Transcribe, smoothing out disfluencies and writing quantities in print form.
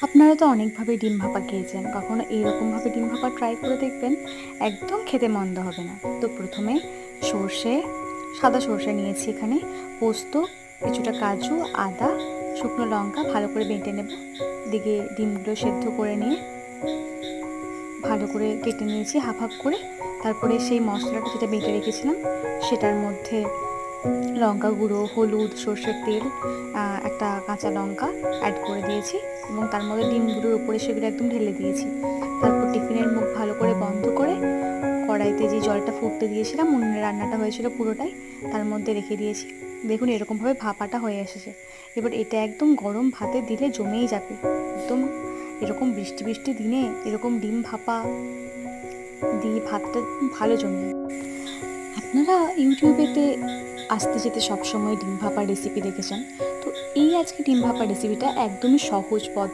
আপনারা তো অনেকভাবে ডিম ভাপা খেয়েছেন, কখনো এইরকমভাবে ডিম ভাপা ট্রাই করে দেখবেন, একদম খেতে মন্দ হবে না। তো প্রথমে সর্ষে, সাদা সর্ষে নিয়েছি এখানে, পোস্ত, কিছুটা কাজু, আদা, শুকনো লঙ্কা ভালো করে বেটে নেব। এদিকে ডিমগুলো সেদ্ধ করে নিয়ে ভালো করে কেটে নিয়েছি হাফ হাফ করে। তারপরে সেই মশলাটা যেটা বেটে রেখেছিলাম সেটার মধ্যে লঙ্কা গুঁড়ো, হলুদ, সর্ষের তেল, একটা কাঁচা লঙ্কা অ্যাড করে দিয়েছি এবং তার মধ্যে ডিমগুলোর উপরে সেগুলো একদম ঢেলে দিয়েছি। তারপর টিফিনের মুখ ভালো করে বন্ধ করে কড়াইতে যে জলটা ফুটতে দিয়েছিলাম, উনুনে রান্নাটা হয়েছিল পুরোটাই, তার মধ্যে রেখে দিয়েছি। দেখুন এরকমভাবে ভাপাটা হয়ে এসেছে। এবার এটা একদম গরম ভাতে দিলে জমেই যাবে একদম। এরকম বৃষ্টি বৃষ্টি দিনে এরকম ডিম ভাপা দিয়ে ভাতটা ভালো জমে যায়। আপনারা ইউটিউবেতে আসতে যেতে সবসময় ডিম ভাপার রেসিপি দেখেছেন, তো এই আজকে ডিম ভাপার রেসিপিটা একদমই সহজ পদ্ধতি